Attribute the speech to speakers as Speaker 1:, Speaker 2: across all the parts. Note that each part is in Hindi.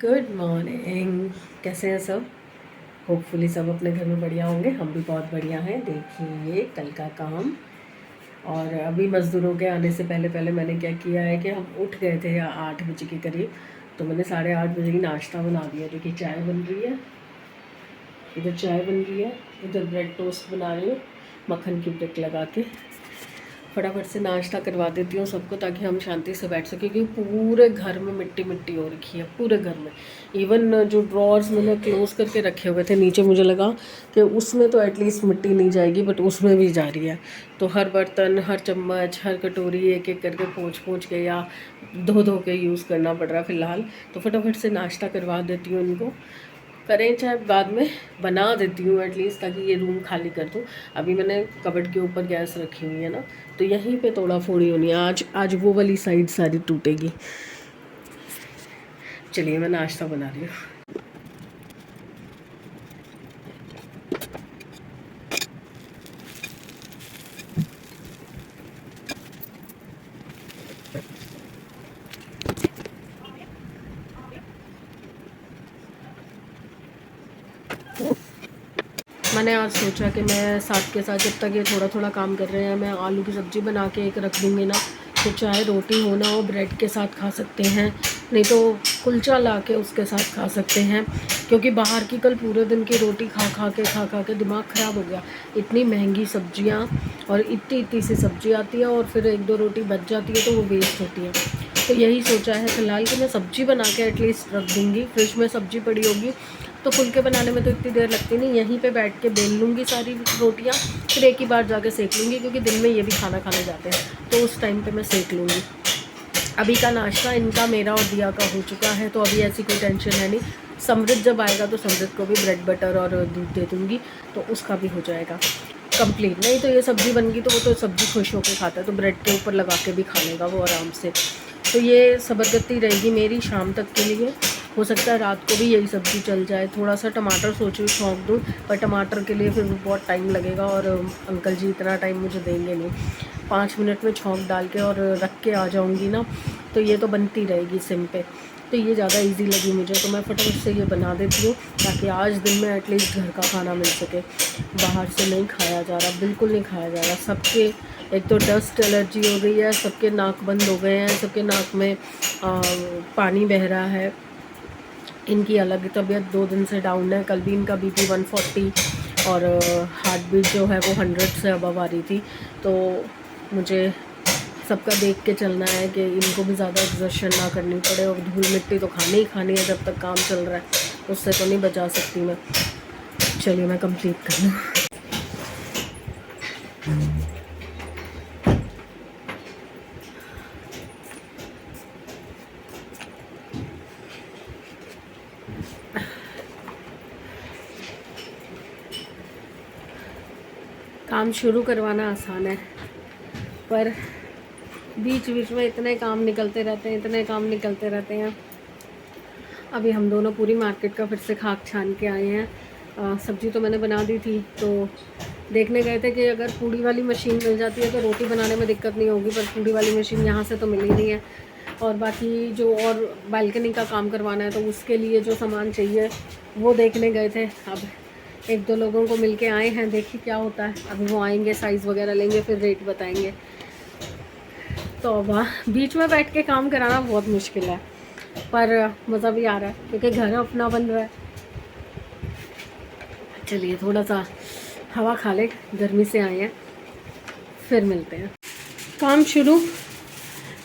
Speaker 1: Good morning. कैसे हैं सब? होपफुली सब अपने घर में बढ़िया होंगे। हम भी बहुत बढ़िया हैं। देखिए कल का काम। और अभी मज़दूरों के आने से पहले पहले मैंने क्या किया है कि हम उठ गए थे 8 बजे के करीब, तो मैंने 8:30 बजे ही नाश्ता बना दिया। देखिए चाय बन रही है, इधर चाय बन रही है, इधर ब्रेड टोस्ट बना रही हूँ मक्खन की ब्रेक लगा के। फटाफट से नाश्ता करवा देती हूँ सबको ताकि हम शांति से बैठ सकें, क्योंकि पूरे घर में मिट्टी मिट्टी हो रखी है, पूरे घर में। इवन जो ड्रॉर्स मैंने क्लोज करके रखे हुए थे नीचे, मुझे लगा कि उसमें तो एटलीस्ट मिट्टी नहीं जाएगी, बट उसमें भी जा रही है। तो हर बर्तन, हर चम्मच, हर कटोरी एक एक करके पोंछ पोंछ के या धो धो के यूज़ करना पड़ रहा है फ़िलहाल। तो फटाफट से नाश्ता करवा देती हूँ इनको। करें चाहे बाद में, बना देती हूँ एटलीस्ट, ताकि ये रूम खाली कर दूँ। अभी मैंने कबर्ड के ऊपर गैस रखी हुई है ना, तो यहीं पे तोड़ा फोड़ी होनी है। आज वो वाली साइड सारी टूटेगी। चलिए मैं नाश्ता बना रही हूँ। मैंने आज सोचा कि मैं साथ के साथ, जब तक ये थोड़ा थोड़ा काम कर रहे हैं, मैं आलू की सब्ज़ी बना के एक रख दूँगी ना, तो चाहे रोटी हो ना हो ब्रेड के साथ खा सकते हैं, नहीं तो कुलचा ला के उसके साथ खा सकते हैं। क्योंकि बाहर की कल पूरे दिन की रोटी खा खा के दिमाग ख़राब हो गया। इतनी महंगी सब्जियां और इतनी इतनी सी सब्ज़ी आती है, और फिर एक दो रोटी बच जाती है तो वो वेस्ट होती है। तो यही सोचा है फ़िलहाल कि मैं सब्ज़ी बना के एटलीस्ट रख दूँगी। फ्रिज में सब्ज़ी पड़ी होगी तो फुलके बनाने में तो इतनी देर लगती नहीं, यहीं पे बैठ के बेल लूँगी सारी रोटियाँ, फिर एक ही बार जाके सेक लूँगी, क्योंकि दिन में ये भी खाना खाने जाते हैं तो उस टाइम पे मैं सेक लूँगी। अभी का नाश्ता इनका, मेरा और दिया का हो चुका है, तो अभी ऐसी कोई टेंशन है नहीं। समृद्ध जब आएगा तो समृद्ध को भी ब्रेड बटर और दूध दे दूँगी, तो उसका भी हो जाएगा कंप्लीट। नहीं तो ये सब्ज़ी बन गई तो वो तो सब्ज़ी खुश होकर खाता है, तो ब्रेड के ऊपर लगा के भी खा लेगा वो आराम से। तो ये सबरगत्ती रहेगी मेरी शाम तक के लिए। हो सकता है रात को भी यही सब्ज़ी चल जाए। थोड़ा सा टमाटर सोच रही छौंक दूँ, पर टमाटर के लिए फिर बहुत टाइम लगेगा, और अंकल जी इतना टाइम मुझे देंगे नहीं। 5 मिनट में छौंक डाल के और रख के आ जाऊँगी ना, तो ये तो बनती रहेगी सिम पे। तो ये ज़्यादा इजी लगी मुझे, तो मैं फटाफट से ये बना देती हूँ ताकि आज दिन में एटलीस्ट घर का खाना मिल सके। बाहर से नहीं खाया जा रहा, बिल्कुल नहीं खाया जा रहा। सबके एक तो डस्ट एलर्जी हो गई है, सबके नाक बंद हो गए हैं, सबके नाक में पानी बह रहा है। इनकी अलग तबीयत 2 दिन से डाउन है। कल भी इनका बीपी 140 और हार्ट बीट जो है वो 100 से अबव आ रही थी। तो मुझे सबका देख के चलना है कि इनको भी ज़्यादा एग्जर्शन ना करनी पड़े, और धूल मिट्टी तो खानी ही खानी है जब तक काम चल रहा है, उससे तो नहीं बचा सकती मैं। चलिए मैं कंप्लीट कर लूँ। काम शुरू करवाना आसान है, पर बीच बीच में इतने काम निकलते रहते हैं, इतने काम निकलते रहते हैं। अभी हम दोनों पूरी मार्केट का फिर से खाक छान के आए हैं। सब्ज़ी तो मैंने बना दी थी, तो देखने गए थे कि अगर पूड़ी वाली मशीन मिल जाती है तो रोटी बनाने में दिक्कत नहीं होगी, पर पूड़ी वाली मशीन यहाँ से तो मिली नहीं है। और बाकी जो और बालकनी का काम करवाना है, तो उसके लिए जो सामान चाहिए वो देखने गए थे। अब एक दो लोगों को मिल के आए हैं, देखिए क्या होता है। अभी वो आएंगे, साइज़ वगैरह लेंगे, फिर रेट बताएंगे। तो वाह, बीच में बैठ के काम कराना बहुत मुश्किल है, पर मज़ा भी आ रहा है क्योंकि घर अपना बन रहा है। चलिए थोड़ा सा हवा खा ले, गर्मी से आए हैं, फिर मिलते हैं। काम शुरू।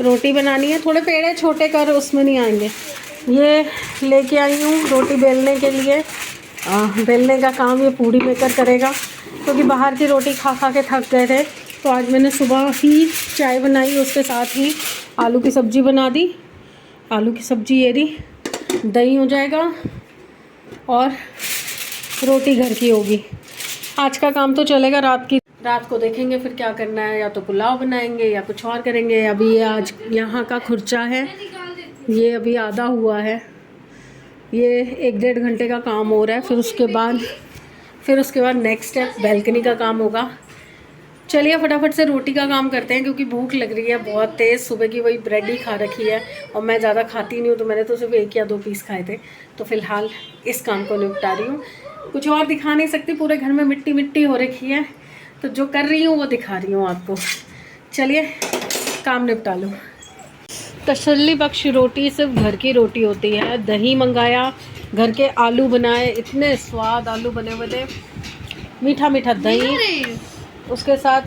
Speaker 1: रोटी बनानी है, थोड़े पेड़े छोटे कर, उसमें नहीं आएंगे। ये लेके आई हूँ रोटी बेलने के लिए। बेलने का काम ये पूड़ी मेकर करेगा, क्योंकि बाहर की रोटी खा खा के थक गए थे। तो आज मैंने सुबह ही चाय बनाई, उसके साथ ही आलू की सब्ज़ी बना दी। आलू की सब्ज़ी ये रही, दही हो जाएगा और रोटी घर की होगी। आज का काम तो चलेगा, रात को देखेंगे फिर क्या करना है, या तो पुलाव बनाएंगे या कुछ और करेंगे। अभी ये आज यहाँ का खुर्चा है, ये अभी आधा हुआ है, ये 1-1.5 घंटे का काम हो रहा है। फिर उसके बाद नेक्स्ट स्टेप बैल्कनी का काम होगा। चलिए फटाफट से रोटी का काम करते हैं क्योंकि भूख लग रही है बहुत तेज़। सुबह की वही ब्रेड ही खा रखी है और मैं ज़्यादा खाती नहीं हूँ, तो मैंने तो सिर्फ 1 या 2 पीस खाए थे। तो फ़िलहाल इस काम को निपटा रही हूँ, कुछ और दिखा नहीं सकती, पूरे घर में मिट्टी मिट्टी हो रखी है, तो जो कर रही हूँ वो दिखा रही हूँ आपको। चलिए काम निपटा लूँ। तसल्ली बख्श रोटी सिर्फ घर की रोटी होती है। दही मंगाया, घर के आलू बनाए, इतने स्वाद आलू बने हुए थे, मीठा मीठा दही, उसके साथ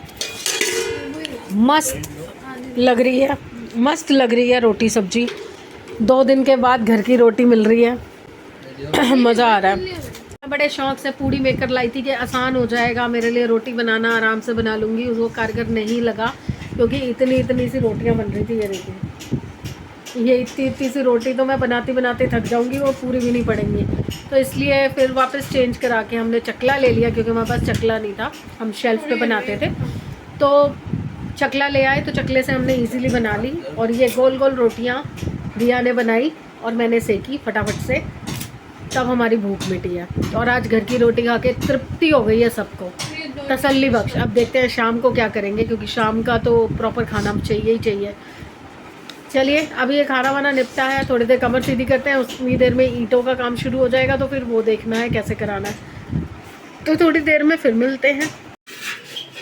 Speaker 1: मस्त लग रही है, मस्त लग रही है रोटी सब्जी। 2 दिन के बाद घर की रोटी मिल रही है, मज़ा आ रहा है। मैं बड़े शौक से पूड़ी मेकर लाई थी कि आसान हो जाएगा मेरे लिए रोटी बनाना, आराम से बना लूँगी। उसको कारगर नहीं लगा क्योंकि इतनी सी रोटियाँ बन रही थी। ये देखिए, ये इतनी सी रोटी तो मैं बनाते बनाते थक जाऊँगी और पूरी भी नहीं पड़ेंगी। तो इसलिए फिर वापस चेंज करा के हमने चकला ले लिया, क्योंकि हमारे पास चकला नहीं था, हम शेल्फ पे बनाते थे। तो चकला ले आए, तो चकले से हमने इजीली बना ली। और ये गोल गोल रोटियाँ दिया ने बनाई और मैंने सेकी फटाफट से, तब हमारी भूख मिटी है। और आज घर की रोटी खा के तृप्ति हो गई है सबको, तसल्ली बख्श। अब देखते हैं शाम को क्या करेंगे, क्योंकि शाम का तो प्रॉपर खाना चाहिए ही चाहिए। चलिए अभी ये खाना वाना निपटा है, थोड़ी देर कमर सीधी करते हैं, उतनी देर में ईंटों का काम शुरू हो जाएगा, तो फिर वो देखना है कैसे कराना है। तो थोड़ी देर में फिर मिलते हैं।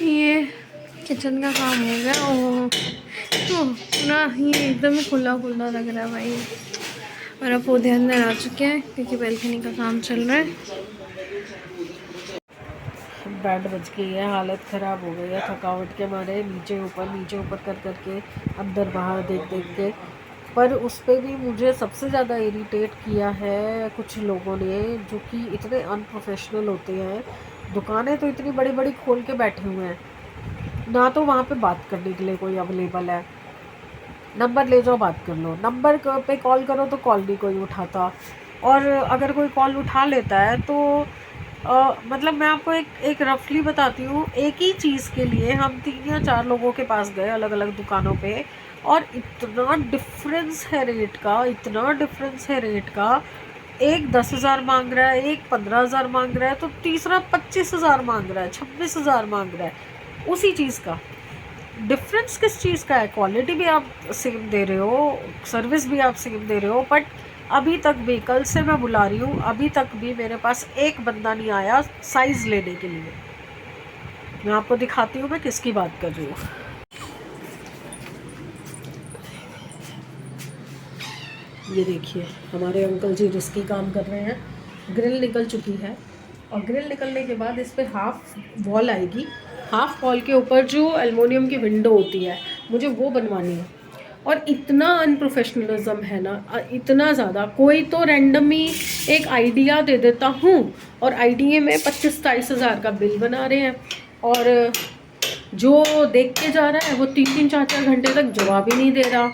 Speaker 2: ये किचन का काम हो गया और तो पूरा ये एकदम ही खुला खुला लग रहा है भाई। और अब पौधे अंदर आ चुके हैं क्योंकि बैल्कनी का काम चल रहा है।
Speaker 1: बेड बज गई है, हालत ख़राब हो गई है थकावट के मारे, नीचे ऊपर कर करके, अंदर बाहर देख देख के। पर उस पर भी मुझे सबसे ज़्यादा इरिटेट किया है कुछ लोगों ने, जो कि इतने अनप्रोफेशनल होते हैं। दुकानें तो इतनी बड़ी बड़ी खोल के बैठे हुए हैं, ना तो वहाँ पे बात करने के लिए कोई अवेलेबल है, नंबर ले जाओ बात कर लो, नंबर पे कॉल करो तो कॉल नहीं कोई उठाता। और अगर कोई कॉल उठा लेता है तो मतलब मैं आपको एक रफली बताती हूँ, एक ही चीज़ के लिए हम 3 या 4 लोगों के पास गए अलग अलग दुकानों पे, और इतना डिफरेंस है रेट का, इतना डिफरेंस है रेट का। एक 10,000 मांग रहा है, एक 15,000 मांग रहा है, तो तीसरा 25,000 मांग रहा है, 26,000 मांग रहा है। उसी चीज़ का डिफरेंस किस चीज़ का है? क्वालिटी भी आप सेम दे रहे हो, सर्विस भी आप सेम दे रहे हो, बट अभी तक भी, कल से मैं बुला रही हूँ, अभी तक भी मेरे पास एक बंदा नहीं आया साइज़ लेने के लिए। मैं आपको दिखाती हूँ मैं किसकी बात कर रही हूँ। ये देखिए हमारे अंकल जी रिस्की काम कर रहे हैं। ग्रिल निकल चुकी है और ग्रिल निकलने के बाद इस पर हाफ वॉल आएगी। हाफ वॉल के ऊपर जो एल्युमिनियम की विंडो होती है, मुझे वो बनवानी है। और इतना अनप्रोफेशनलिज्म है ना, इतना ज़्यादा। कोई तो रैंडम ही एक आइडिया दे देता हूँ और आइडिया में 25-27 हज़ार का बिल बना रहे हैं, और जो देख के जा रहा है वो 3-3, 4-4 घंटे तक जवाब ही नहीं दे रहा।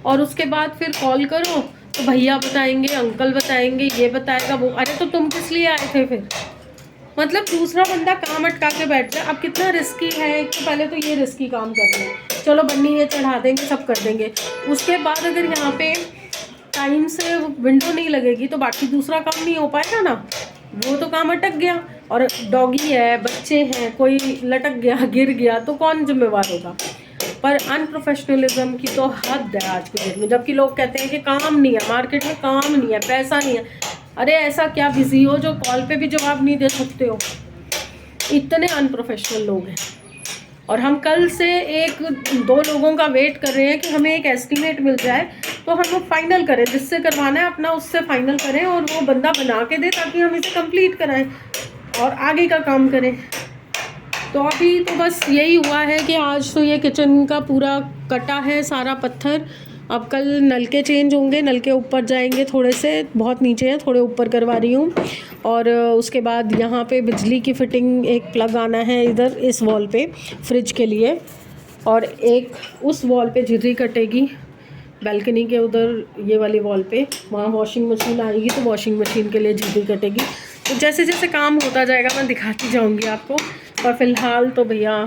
Speaker 1: और उसके बाद फिर कॉल करो तो भैया बताएंगे, अंकल बताएंगे, ये बताएगा वो। अरे तो तुम किस लिए आए थे फिर? मतलब दूसरा बंदा काम अटका के बैठ जाए। अब कितना रिस्की है, एक तो पहले तो ये रिस्की काम कर रहे हैं, चलो बन्नी ये चढ़ा देंगे, सब कर देंगे। उसके बाद अगर यहाँ पे टाइम से विंडो नहीं लगेगी तो बाकी दूसरा काम नहीं हो पाएगा ना, वो तो काम अटक गया। और डॉगी है, बच्चे हैं, कोई लटक गया, गिर गया, तो कौन जिम्मेवार होगा? पर अनप्रोफेशनलिज्म की तो हद है आज के डेट में। जबकि लोग कहते हैं कि काम नहीं है, मार्केट में काम नहीं है, पैसा नहीं है। अरे ऐसा क्या बिजी हो जो कॉल पे भी जवाब नहीं दे सकते हो? इतने अनप्रोफेशनल लोग हैं। और हम कल से 1-2 लोगों का वेट कर रहे हैं कि हमें एक एस्टीमेट मिल जाए, तो हम वो फाइनल करें, जिससे करवाना है अपना उससे फाइनल करें और वो बंदा बना के दे, ताकि हम इसे कंप्लीट कराएं और आगे का काम करें। तो अभी तो बस यही हुआ है कि आज तो ये किचन का पूरा कटा है सारा पत्थर। अब कल नलके चेंज होंगे, नलके ऊपर जाएंगे, थोड़े से बहुत नीचे हैं, थोड़े ऊपर करवा रही हूँ। और उसके बाद यहाँ पे बिजली की फिटिंग, एक प्लग आना है इधर इस वॉल पे फ्रिज के लिए, और एक उस वॉल पे झिर्री कटेगी बैल्कनी के उधर, ये वाली वॉल पे। वहाँ वॉशिंग मशीन आएगी तो वॉशिंग मशीन के लिए झिर्री कटेगी। तो जैसे जैसे काम होता जाएगा मैं दिखाती जाऊँगी आपको। और फिलहाल तो भैया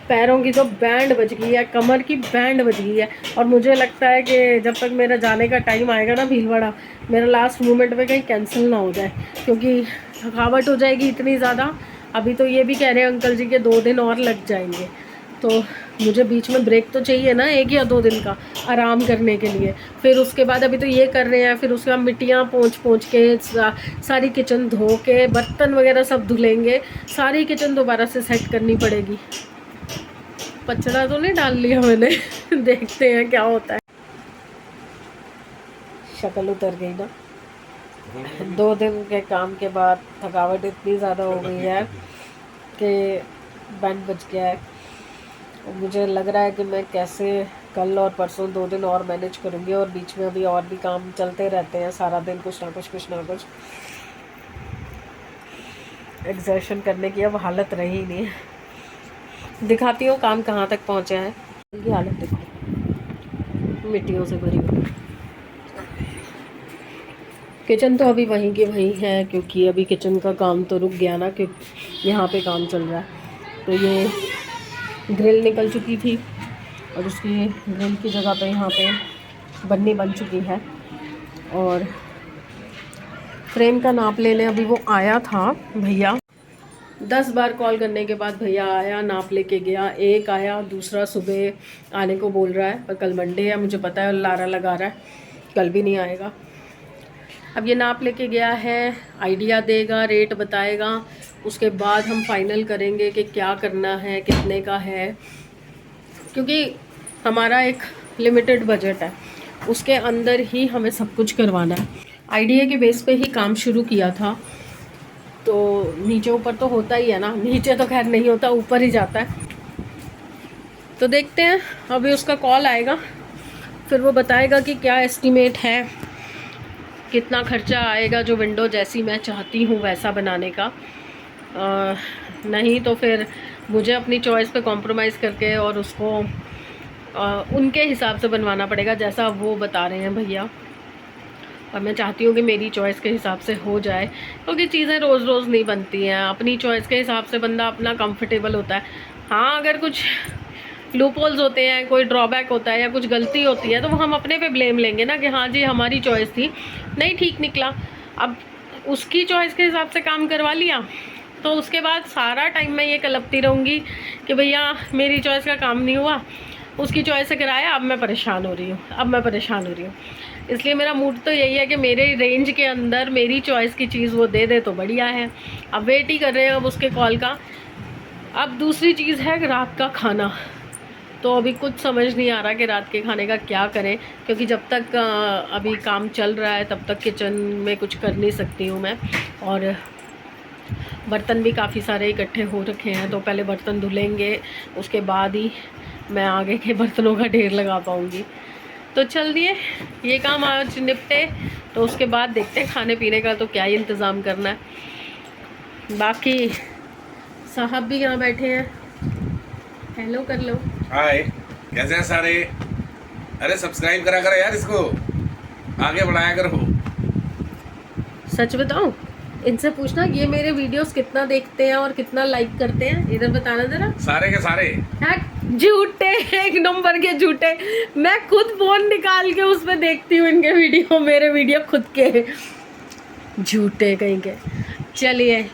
Speaker 1: पैरों की जो बैंड बज गई है, कमर की बैंड बज गई है। और मुझे लगता है कि जब तक मेरा जाने का टाइम आएगा ना भीलवाड़ा, मेरा लास्ट मोमेंट में कहीं कैंसिल ना हो जाए, क्योंकि थकावट हो जाएगी इतनी ज़्यादा। अभी तो ये भी कह रहे हैं अंकल जी के 2 दिन और लग जाएंगे, तो मुझे बीच में ब्रेक तो चाहिए ना 1 या 2 दिन का आराम करने के लिए। फिर उसके बाद अभी तो ये कर रहे हैं, फिर उसके बाद मिट्टियाँ पोंछ के सारी किचन धो के बर्तन वगैरह सब धुलेंगे, सारी किचन दोबारा से सेट करनी पड़ेगी। कचरा तो नहीं डाल लिया मैंने देखते हैं क्या होता है। शक्ल उतर गई ना 2 दिन के काम के बाद, थकावट इतनी ज़्यादा हो गई है कि बैंड बज गया है। और मुझे लग रहा है कि मैं कैसे कल और परसों 2 दिन और मैनेज करूँगी, और बीच में अभी और भी काम चलते रहते हैं सारा दिन, कुछ ना कुछ एग्जर्शन करने की अब हालत रही नहीं है। दिखाती हूँ काम कहाँ तक पहुँचे हैं। इनकी हालत देखो, मिट्टियों से भरी हुई। किचन तो अभी वहीं की वहीं है, क्योंकि अभी किचन का काम तो रुक गया ना, क्योंकि यहाँ पे काम चल रहा है। तो ये ग्रिल निकल चुकी थी और उसकी ग्रिल की जगह पे यहाँ पे बन्नी बन चुकी है। और फ्रेम का नाप लेने अभी वो आया था भैया, 10 बार कॉल करने के बाद भैया आया, नाप लेके गया। एक आया, दूसरा सुबह आने को बोल रहा है, पर कल मंडे है मुझे पता है, लारा लगा रहा है, कल भी नहीं आएगा। अब ये नाप लेके गया है, आइडिया देगा, रेट बताएगा, उसके बाद हम फाइनल करेंगे कि क्या करना है, कितने का है, क्योंकि हमारा एक लिमिटेड बजट है, उसके अंदर ही हमें सब कुछ करवाना है। आइडिया के बेस पे ही काम शुरू किया था, तो नीचे ऊपर तो होता ही है ना, नीचे तो खैर नहीं होता, ऊपर ही जाता है। तो देखते हैं, अभी उसका कॉल आएगा, फिर वो बताएगा कि क्या एस्टीमेट है, कितना खर्चा आएगा, जो विंडो जैसी मैं चाहती हूँ वैसा बनाने का। नहीं तो फिर मुझे अपनी चॉइस पे कॉम्प्रोमाइज़ करके और उसको उनके हिसाब से बनवाना पड़ेगा, जैसा वो बता रहे हैं भैया। और मैं चाहती हूँ कि मेरी चॉइस के हिसाब से हो जाए, क्योंकि चीज़ें रोज़ रोज़ नहीं बनती हैं। अपनी चॉइस के हिसाब से बंदा अपना कंफर्टेबल होता है। हाँ, अगर कुछ लूपहोल्स होते हैं, कोई ड्रॉबैक होता है या कुछ गलती होती है, तो वो हम अपने पे ब्लेम लेंगे ना, कि हाँ जी हमारी चॉइस थी, नहीं ठीक निकला। अब उसकी चॉइस के हिसाब से काम करवा लिया, तो उसके बाद सारा टाइम मैं ये कलपती रहूँगी कि भैया मेरी चॉइस का काम नहीं हुआ, उसकी चॉइस से कराया, अब मैं परेशान हो रही हूँ। इसलिए मेरा मूड तो यही है कि मेरे रेंज के अंदर मेरी चॉइस की चीज़ वो दे दे तो बढ़िया है। अब वेट ही कर रहे हैं अब उसके कॉल का। अब दूसरी चीज़ है रात का खाना, तो अभी कुछ समझ नहीं आ रहा कि रात के खाने का क्या करें, क्योंकि जब तक अभी काम चल रहा है तब तक किचन में कुछ कर नहीं सकती हूँ मैं। और बर्तन भी काफ़ी सारे इकट्ठे हो रखे हैं, तो पहले बर्तन धुलेंगे, उसके बाद ही मैं आगे के बर्तनों का ढेर लगा पाऊँगी। तो चल दिए, ये काम आज निपटे, तो उसके बाद देखते हैं खाने पीने का तो क्या ही इंतज़ाम करना है। बाकी साहब भी यहाँ बैठे हैं, हेलो कर लो।
Speaker 3: हाय, कैसे हैं सारे? अरे सब्सक्राइब करा करो यार, इसको आगे बढ़ाया करो।
Speaker 1: सच बताऊं, इनसे पूछना ये मेरे वीडियोस कितना देखते हैं और कितना लाइक करते हैं, इधर बताना जरा।
Speaker 3: सारे के सारे
Speaker 1: झूठे, 1 नंबर के झूठे। मैं खुद फोन निकाल के उसमें देखती हूँ इनके वीडियो, मेरे वीडियो खुद के, झूठे कहीं के। चलिए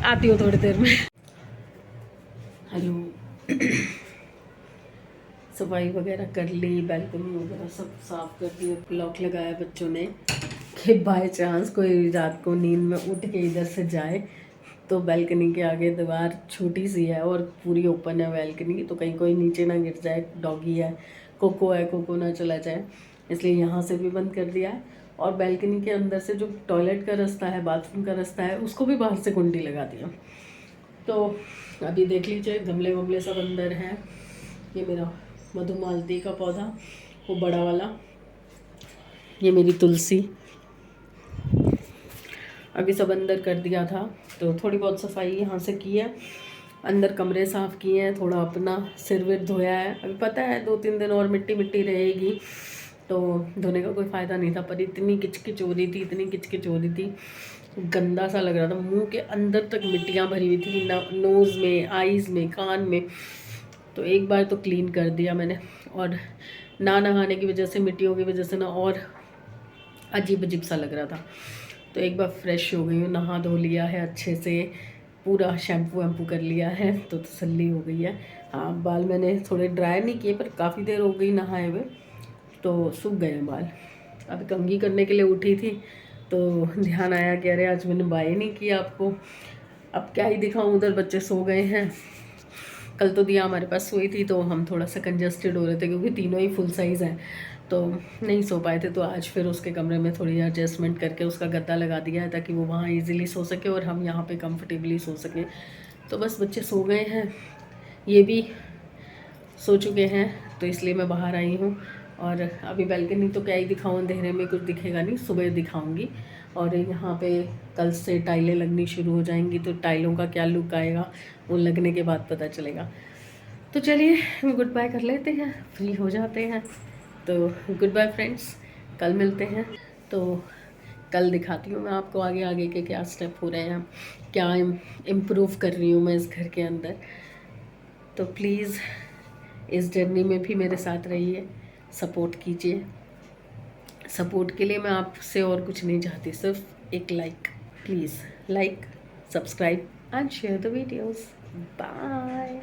Speaker 1: आती हूँ थोड़ी देर में। हेलो सफाई वगैरह कर ली, बैल्कनी वगैरह सब साफ कर दी। लॉक लगाया बच्चों ने कि बाय चांस कोई रात को नींद में उठ के इधर से जाए, तो बैल्कनी के आगे दीवार छोटी सी है और पूरी ओपन है बैल्कनी, तो कहीं कोई नीचे ना गिर जाए, डॉगी है, कोको ना चला जाए, इसलिए यहाँ से भी बंद कर दिया है। और बैल्कनी के अंदर से जो टॉयलेट का रास्ता है, बाथरूम का रास्ता है, उसको भी बाहर से कुंडी लगा दिया। तो अभी देख लीजिए गमले वमले सब अंदर हैं। ये मेरा मधुमालती का पौधा, वो बड़ा वाला, ये मेरी तुलसी, अभी सब अंदर कर दिया था। तो थोड़ी बहुत सफाई यहाँ से की है, अंदर कमरे साफ़ किए हैं, थोड़ा अपना सिर विर धोया है। अभी पता है 2-3 दिन और मिट्टी मिट्टी रहेगी, तो धोने का कोई फ़ायदा नहीं था, पर इतनी किचकिच हो रही थी, गंदा सा लग रहा था, मुंह के अंदर तक मिट्टियाँ भरी हुई थी, नोज़ में, आईज़ में, कान में। तो एक बार तो क्लीन कर दिया मैंने, और ना नहाने की वजह से, मिट्टियों की वजह से ना और अजीब सा लग रहा था। तो एक बार फ्रेश हो गई हूँ, नहा धो लिया है अच्छे से, पूरा शैम्पू वैम्पू कर लिया है तो तसल्ली हो गई है। हाँ, बाल मैंने थोड़े ड्राई नहीं किए पर काफ़ी देर हो गई नहाए हुए, तो सूख गए हैं बाल। अब कंघी करने के लिए उठी थी तो ध्यान आया कि अरे आज मैंने बाय नहीं किया आपको। अब क्या ही दिखाऊं, उधर बच्चे सो गए हैं। कल तो दिया हमारे पास सोई थी तो हम थोड़ा सा कंजस्टेड हो रहे थे क्योंकि तीनों ही फुल साइज़ हैं तो नहीं सो पाए थे। तो आज फिर उसके कमरे में थोड़ी एडजस्टमेंट करके उसका गद्दा लगा दिया है ताकि वो वहाँ इजीली सो सके और हम यहाँ पे कंफर्टेबली सो सकें। तो बस बच्चे सो गए हैं, ये भी सो चुके हैं, तो इसलिए मैं बाहर आई हूँ। और अभी बैल्कनी तो क्या ही दिखाऊँ, अंधेरे में कुछ दिखेगा नहीं, सुबह दिखाऊँगी। और यहाँ पे कल से टाइलें लगनी शुरू हो जाएंगी तो टाइलों का क्या लुक आएगा वो लगने के बाद पता चलेगा। तो चलिए गुड बाय कर लेते हैं, फ्री हो जाते हैं। तो गुड बाय फ्रेंड्स, कल मिलते हैं। तो कल दिखाती हूँ मैं आपको आगे आगे के क्या स्टेप हो रहे हैं, क्या इम्प्रूव कर रही हूँ मैं इस घर के अंदर। तो प्लीज़ इस जर्नी में भी मेरे साथ रहिए, सपोर्ट कीजिए। सपोर्ट के लिए मैं आपसे और कुछ नहीं चाहती, सिर्फ एक like. Please like, subscribe and share the videos. Bye.